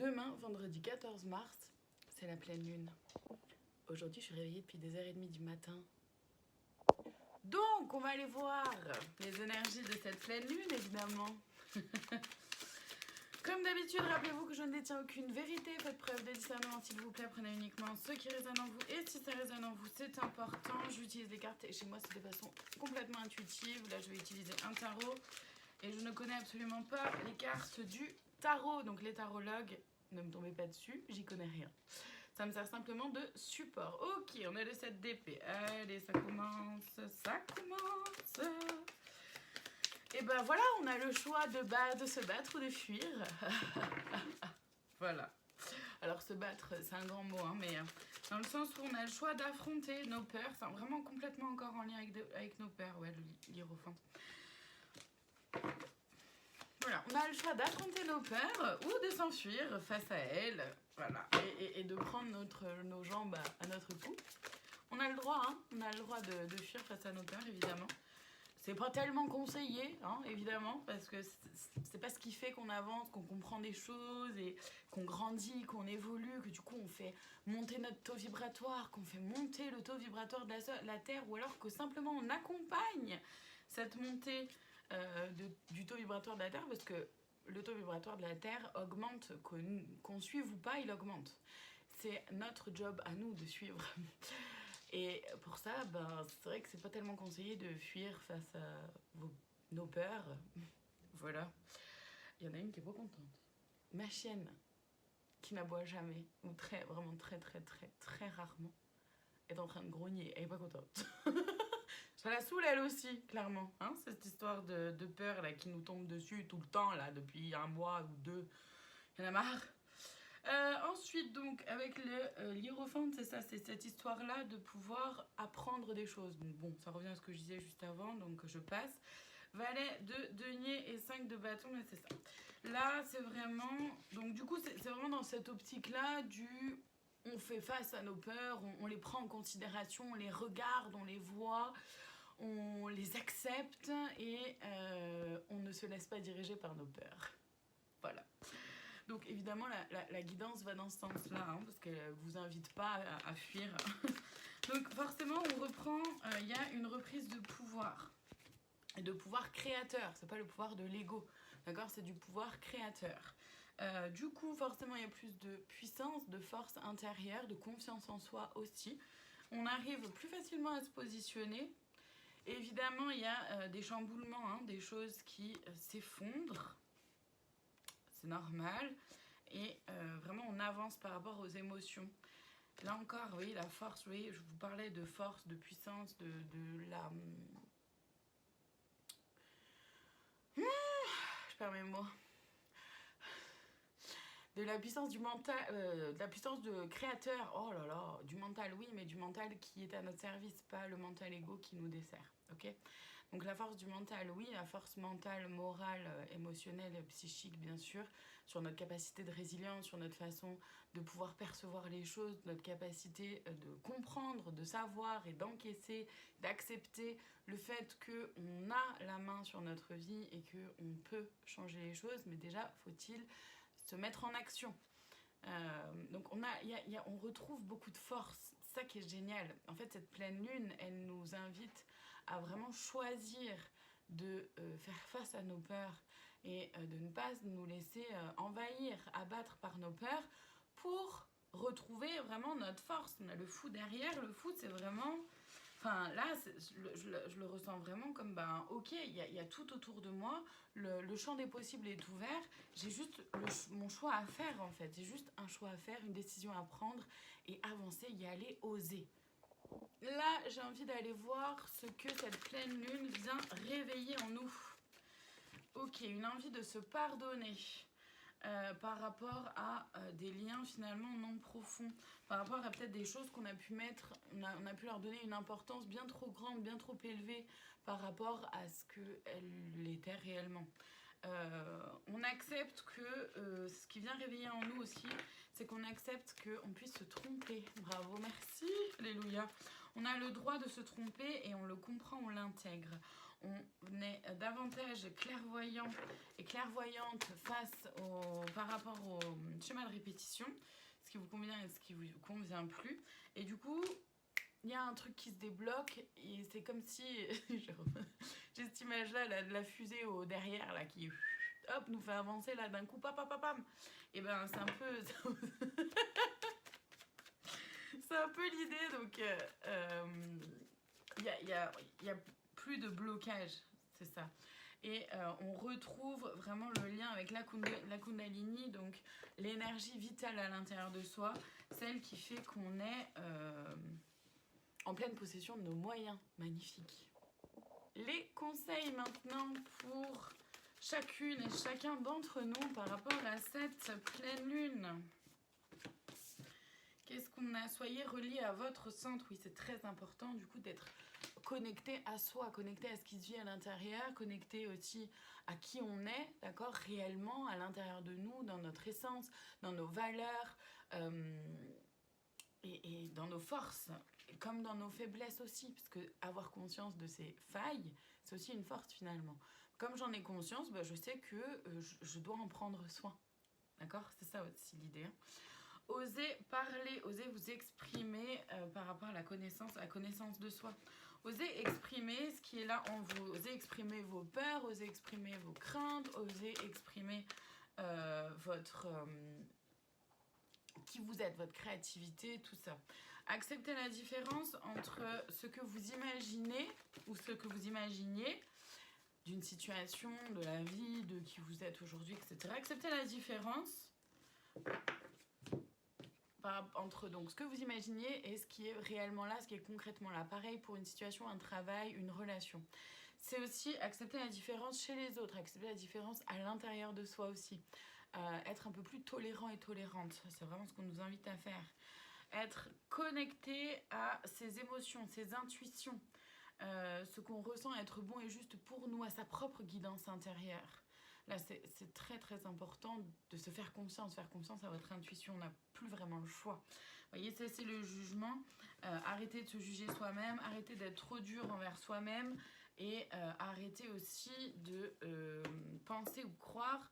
Demain, vendredi 14 mars, c'est la pleine lune. Aujourd'hui, je suis réveillée depuis 2h30 du matin. Donc, on va aller voir les énergies de cette pleine lune, évidemment. Comme d'habitude, rappelez-vous que je ne détiens aucune vérité. Faites preuve de discernement, s'il vous plaît. Prenez uniquement ce qui résonne en vous. Et si ça résonne en vous, c'est important. J'utilise les cartes et chez moi, c'est de façon complètement intuitive. Là, je vais utiliser un tarot. Et je ne connais absolument pas les cartes du tarot. Donc, les tarologues, ne me tombez pas dessus, j'y connais rien. Ça me sert simplement de support. Ok, on a le 7 d'épée. Allez, ça commence, ça commence. Et ben voilà, on a le choix de se battre ou de fuir. Voilà. Alors se battre, c'est un grand mot, hein, mais dans le sens où on a le choix d'affronter nos peurs. C'est vraiment complètement encore en lien avec nos peurs. Ouais, l'hiérophante. Voilà, on a le choix d'affronter nos peurs ou de s'enfuir face à elles. Voilà, et de prendre nos jambes à notre cou. On a le droit, hein, on a le droit de fuir face à nos peurs, évidemment. C'est pas tellement conseillé, hein, évidemment, parce que c'est pas ce qui fait qu'on avance, qu'on comprend des choses et qu'on grandit, qu'on évolue, que du coup on fait monter notre taux vibratoire, qu'on fait monter le taux vibratoire de la Terre, ou alors que simplement on accompagne cette montée du taux vibratoire de la Terre, parce que le taux vibratoire de la Terre augmente, qu'on suive ou pas, il augmente. C'est notre job à nous de suivre. Et pour ça, ben, c'est vrai que c'est pas tellement conseillé de fuir face à nos peurs. Voilà. Il y en a une qui est pas contente. Ma chienne, qui n'aboie jamais, ou vraiment très rarement, est en train de grogner. Elle est pas contente. Ça la saoule elle aussi, clairement. Hein, cette histoire de peur là, qui nous tombe dessus tout le temps, là, depuis un mois ou deux. Il y en a marre. Ensuite, donc, avec l'hiérophante, c'est ça, c'est cette histoire-là de pouvoir apprendre des choses. Donc, bon, ça revient à ce que je disais juste avant, donc je passe. Valet de denier et 5 de bâton, mais c'est ça. Là, c'est vraiment... Donc, du coup, c'est vraiment dans cette optique-là du... On fait face à nos peurs, on les prend en considération, on les regarde, on les voit, on les accepte et on ne se laisse pas diriger par nos peurs. Voilà. Donc évidemment, la guidance va dans ce sens-là, hein, parce qu'elle ne vous invite pas à fuir. Donc forcément, on reprend, il y a une reprise de pouvoir. Et de pouvoir créateur, c'est pas le pouvoir de l'ego, d'accord? C'est du pouvoir créateur. Du coup, forcément, il y a plus de puissance, de force intérieure, de confiance en soi aussi. On arrive plus facilement à se positionner. Évidemment, il y a des chamboulements, hein, des choses qui s'effondrent. C'est normal. Et vraiment, on avance par rapport aux émotions. Là encore, oui, la force, oui, je vous parlais de force, de puissance, de la... Je perds mes mots. De la puissance du mental, de la puissance de créateur, oh là là, du mental, oui, mais du mental qui est à notre service, pas le mental égo qui nous dessert, ok? Donc la force du mental, oui, la force mentale, morale, émotionnelle, psychique, bien sûr, sur notre capacité de résilience, sur notre façon de pouvoir percevoir les choses, notre capacité de comprendre, de savoir et d'encaisser, d'accepter le fait qu'on a la main sur notre vie et qu'on peut changer les choses, mais déjà, faut-il se mettre en action. Donc on retrouve beaucoup de force, c'est ça qui est génial. En fait, cette pleine lune, elle nous invite à vraiment choisir de faire face à nos peurs et de ne pas nous laisser envahir, abattre par nos peurs pour retrouver vraiment notre force. On a le fou derrière, le fou c'est vraiment... Enfin là, je le ressens vraiment comme, ben ok, il y a tout autour de moi, le champ des possibles est ouvert, j'ai juste mon choix à faire en fait, j'ai juste un choix à faire, une décision à prendre et avancer, y aller, oser. Là, j'ai envie d'aller voir ce que cette pleine lune vient réveiller en nous. Ok, une envie de se pardonner. Par rapport à des liens finalement non profonds, par rapport à peut-être des choses qu'on a pu mettre, on a pu leur donner une importance bien trop grande, bien trop élevée par rapport à ce qu'elle était réellement. On accepte que ce qui vient réveiller en nous aussi, c'est qu'on accepte qu'on puisse se tromper. Bravo, merci, alléluia. On a le droit de se tromper et on le comprend, on l'intègre. on est davantage clairvoyant et clairvoyante par rapport au schéma de répétition, ce qui vous convient et ce qui vous convient plus. Et du coup, il y a un truc qui se débloque et c'est comme si, j'ai cette image-là, la fusée au derrière, là, qui hop, nous fait avancer là d'un coup, pam, pam, pam, pam. Et ben c'est un peu... c'est un peu l'idée, donc il y a plus de blocage, c'est ça. Et on retrouve vraiment le lien avec la Kundalini, donc l'énergie vitale à l'intérieur de soi, celle qui fait qu'on est en pleine possession de nos moyens magnifiques. Les conseils maintenant pour chacune et chacun d'entre nous par rapport à cette pleine lune. Qu'est-ce qu'on a? Soyez reliés à votre centre. Oui, c'est très important du coup d'être connecté à soi, connecté à ce qui se vit à l'intérieur, connecté aussi à qui on est, d'accord, réellement à l'intérieur de nous, dans notre essence, dans nos valeurs et dans nos forces, comme dans nos faiblesses aussi, parce que avoir conscience de ces failles, c'est aussi une force finalement. Comme j'en ai conscience, bah, je sais que je dois en prendre soin, d'accord? C'est ça aussi l'idée. Osez parler, osez vous exprimer par rapport à la connaissance de soi. Osez exprimer ce qui est là en vous. Osez exprimer vos peurs, osez exprimer vos craintes, osez exprimer qui vous êtes, votre créativité, tout ça. Acceptez la différence entre ce que vous imaginez ou ce que vous imaginiez d'une situation, de la vie, de qui vous êtes aujourd'hui, etc. Acceptez la différence entre donc ce que vous imaginiez et ce qui est réellement là, ce qui est concrètement là. Pareil pour une situation, un travail, une relation. C'est aussi accepter la différence chez les autres, accepter la différence à l'intérieur de soi aussi. Être un peu plus tolérant et tolérante, c'est vraiment ce qu'on nous invite à faire. Être connecté à ses émotions, ses intuitions, ce qu'on ressent être bon et juste pour nous, à sa propre guidance intérieure. Là, c'est très très important de se faire confiance à votre intuition. On n'a plus vraiment le choix. Vous voyez, c'est le jugement. Arrêtez de se juger soi-même, arrêtez d'être trop dur envers soi-même et arrêtez aussi de penser ou croire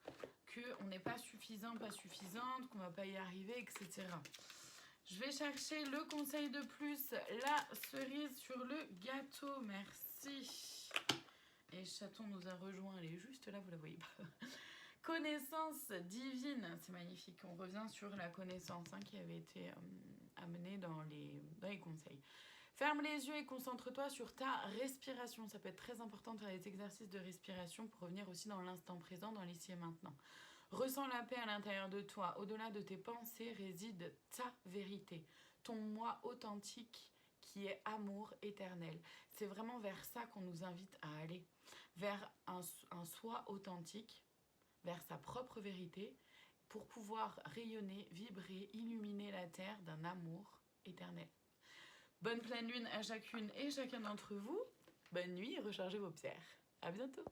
qu'on n'est pas suffisant, pas suffisante, qu'on ne va pas y arriver, etc. Je vais chercher le conseil de plus, la cerise sur le gâteau. Merci. Et Chaton nous a rejoint, elle est juste là, vous la voyez pas. Connaissance divine, c'est magnifique. On revient sur la connaissance qui avait été amenée dans les conseils. Ferme les yeux et concentre-toi sur ta respiration. Ça peut être très important de faire des exercices de respiration pour revenir aussi dans l'instant présent, dans l'ici et maintenant. Ressens la paix à l'intérieur de toi. Au-delà de tes pensées réside ta vérité, ton moi authentique qui est amour éternel. C'est vraiment vers ça qu'on nous invite à aller, vers un soi authentique, vers sa propre vérité, pour pouvoir rayonner, vibrer, illuminer la terre d'un amour éternel. Bonne pleine lune à chacune et chacun d'entre vous. Bonne nuit et rechargez vos pierres. À bientôt.